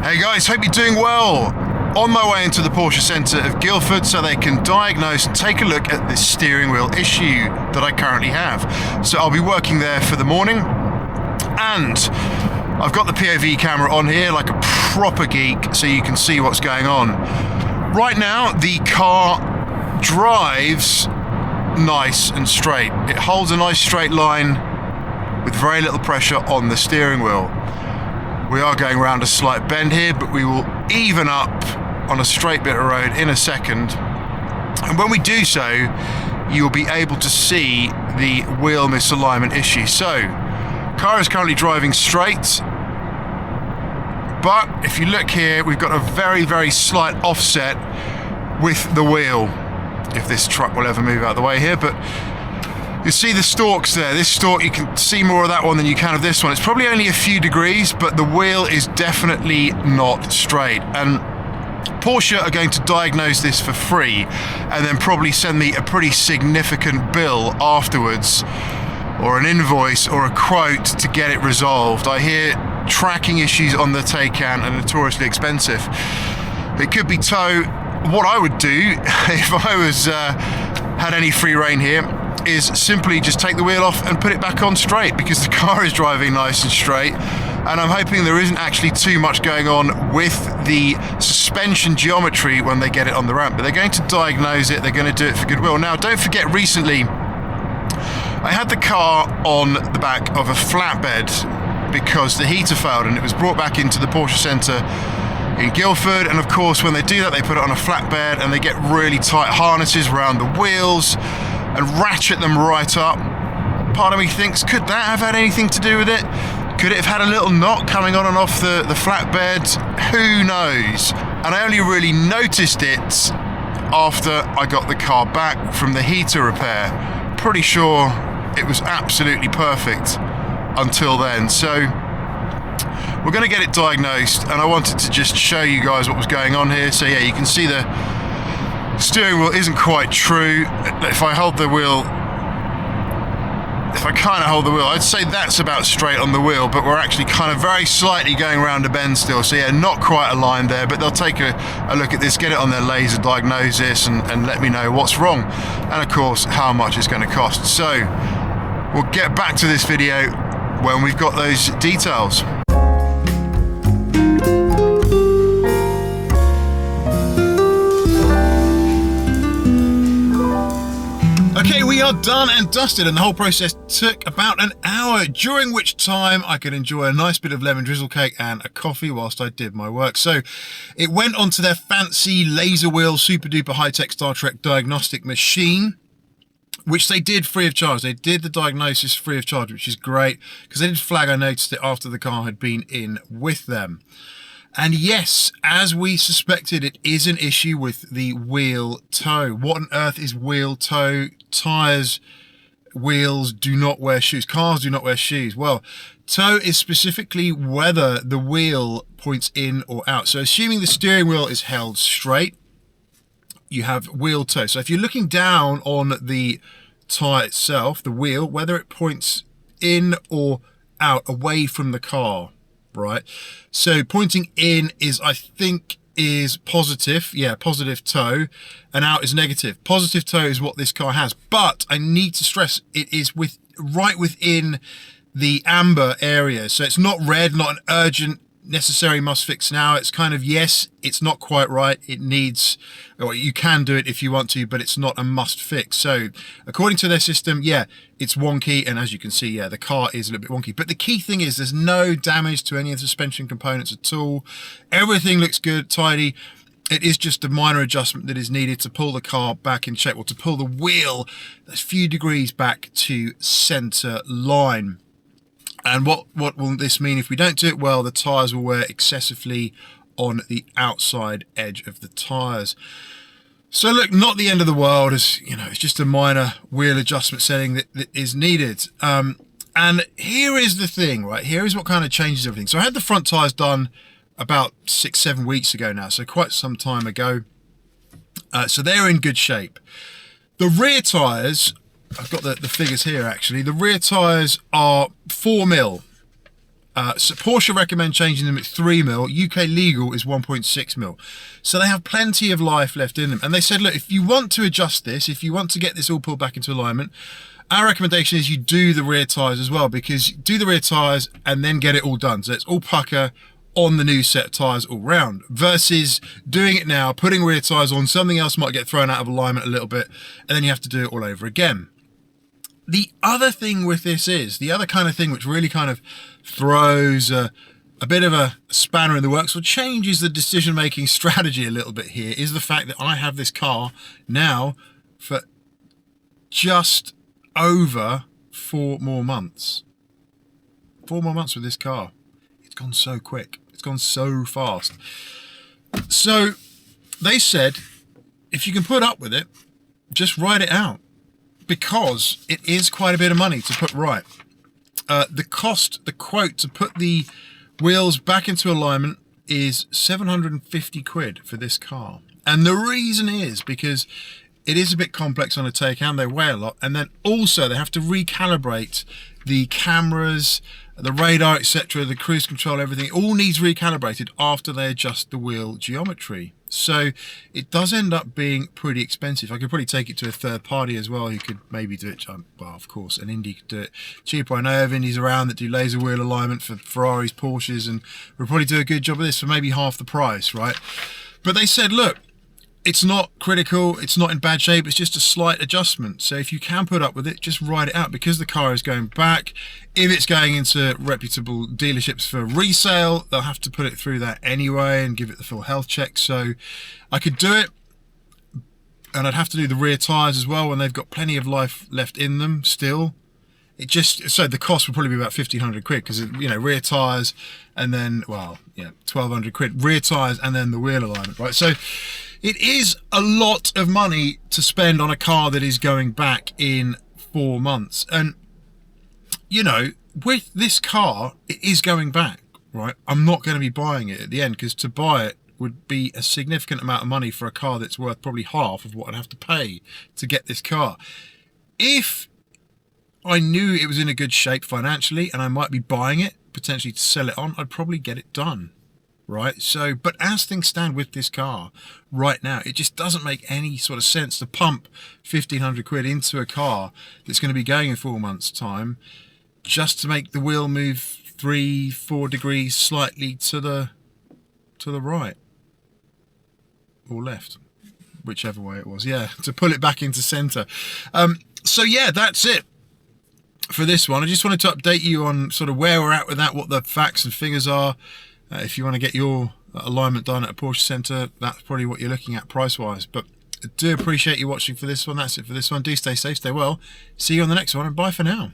Hey guys, hope you're doing well. On my way into the Porsche Centre of Guildford so they can diagnose and take a look at this steering wheel issue that I currently have. So I'll be working there for the morning, and I've got the POV camera on here like a proper geek so you can see what's going on. Right now the car drives nice and straight. It holds a nice straight line with very little pressure on the steering wheel. We are going around a slight bend here, but we will even up on a straight bit of road in a second. And when we do so, you'll be able to see the wheel misalignment issue. So, car is currently driving straight, but if you look here, we've got a very, very slight offset with the wheel. If this truck will ever move out of the way here, but you see the stalks there. This stalk, you can see more of that one than you can of this one. It's probably only a few degrees, but the wheel is definitely not straight. And Porsche are going to diagnose this for free and then probably send me a pretty significant bill afterwards, or an invoice or a quote to get it resolved. I hear tracking issues on the Taycan are notoriously expensive. It could be tow. What I would do if I was had any free reign here is simply just take the wheel off and put it back on straight, because the car is driving nice and straight, and I'm hoping there isn't actually too much going on with the suspension geometry when they get it on the ramp. But they're going to diagnose it, they're going to do it for goodwill. Now, don't forget, recently I had the car on the back of a flatbed because the heater failed, and it was brought back into the Porsche Centre in Guildford. And of course, when they do that, they put it on a flatbed and they get really tight harnesses around the wheels and ratchet them right up. Part of me thinks, could that have had anything to do with it? Could it have had a little knot coming on and off the flatbed? Who knows? And I only really noticed it after I got the car back from the heater repair. Pretty sure it was absolutely perfect until then. So we're going to get it diagnosed, and I wanted to just show you guys what was going on here. So yeah, you can see the steering wheel isn't quite true. If I hold the wheel, if I kind of hold the wheel, I'd say that's about straight on the wheel, but we're actually kind of very slightly going around a bend still. So yeah, not quite aligned there, but they'll take a look at this, get it on their laser, diagnose this, and let me know what's wrong, and of course how much it's going to cost. So we'll get back to this video when we've got those details. Okay, we are done and dusted, and the whole process took about an hour, during which time I could enjoy a nice bit of lemon drizzle cake and a coffee whilst I did my work. So it went onto their fancy laser wheel, super duper high-tech Star Trek diagnostic machine, which they did free of charge. They did the diagnosis free of charge, which is great, because they did flag I noticed it after the car had been in with them. And yes, as we suspected, it is an issue with the wheel toe. What on earth is wheel toe? Tyres, wheels do not wear shoes. Cars do not wear shoes. Well, toe is specifically whether the wheel points in or out. So assuming the steering wheel is held straight, you have wheel toe. So if you're looking down on the tyre itself, the wheel, whether it points in or out, away from the car, right? So pointing in is, I think, is positive. Yeah, positive toe, and out is negative. Positive toe is what this car has, but I need to stress it is right within the amber area. So it's not red, not an urgent, necessary must fix now. It's kind of, yes, it's not quite right. It needs, or you can do it if you want to, but it's not a must fix. So according to their system, yeah, it's wonky. And as you can see, yeah, the car is a little bit wonky. But the key thing is there's no damage to any of the suspension components at all. Everything looks good, tidy. It is just a minor adjustment that is needed to pull the car back in shape, or to pull the wheel a few degrees back to center line. And what will this mean if we don't do it? Well, the tyres will wear excessively on the outside edge of the tyres. So look, not the end of the world, as you know, it's just a minor wheel adjustment setting that is needed. And here is the thing, right? Here is what kind of changes everything. So I had the front tyres done about 6-7 weeks ago now, so quite some time ago. So they're in good shape. The rear tyres, I've got the figures here actually. The rear tyres are 4 mil. So Porsche recommend changing them at 3mm. UK legal is 1.6mm. So they have plenty of life left in them. And they said, look, if you want to adjust this, if you want to get this all pulled back into alignment, our recommendation is you do the rear tyres as well, because do the rear tyres and then get it all done. So it's all pucker on the new set of tyres all round, versus doing it now, putting rear tyres on, something else might get thrown out of alignment a little bit, and then you have to do it all over again. The other thing with this is, the other kind of thing which really kind of throws a bit of a spanner in the works, or changes the decision-making strategy a little bit here, is the fact that I have this car now for just over 4 more months. 4 more months with this car. It's gone so quick. It's gone so fast. So they said, if you can put up with it, just ride it out, because it is quite a bit of money to put right. The quote to put the wheels back into alignment is 750 quid for this car. And the reason is because it is a bit complex on a Taycan. They weigh a lot, and then also they have to recalibrate the cameras, the radar, etc., the cruise control, everything. It all needs recalibrated after they adjust the wheel geometry. So it does end up being pretty expensive. I could probably take it to a third party as well who could maybe do it. Well, of course, an Indy could do it cheaper. I know of Indies around that do laser wheel alignment for Ferraris, Porsches, and we'll probably do a good job of this for maybe half the price, right? But they said, look, it's not critical, it's not in bad shape, it's just a slight adjustment. So if you can put up with it, just ride it out, because the car is going back. If it's going into reputable dealerships for resale, they'll have to put it through that anyway and give it the full health check. So I could do it, and I'd have to do the rear tyres as well when they've got plenty of life left in them still. It just, so the cost would probably be about 1,500 quid, because, you know, rear tyres and then, well, yeah, 1,200 quid, rear tyres and then the wheel alignment, right? So it is a lot of money to spend on a car that is going back in 4 months. And, you know, with this car, it is going back, right? I'm not going to be buying it at the end, because to buy it would be a significant amount of money for a car that's worth probably half of what I'd have to pay to get this car. If I knew it was in a good shape financially and I might be buying it potentially to sell it on, I'd probably get it done. Right, so, but as things stand with this car right now, it just doesn't make any sort of sense to pump 1,500 quid into a car that's going to be going in 4 months' time just to make the wheel move 3-4 degrees slightly to the right or left, whichever way it was. Yeah, to pull it back into center. So yeah, that's it for this one. I just wanted to update you on sort of where we're at with that, what the facts and figures are. If you want to get your alignment done at a Porsche centre, that's probably what you're looking at price-wise. But I do appreciate you watching for this one. That's it for this one. Do stay safe, stay well. See you on the next one, and bye for now.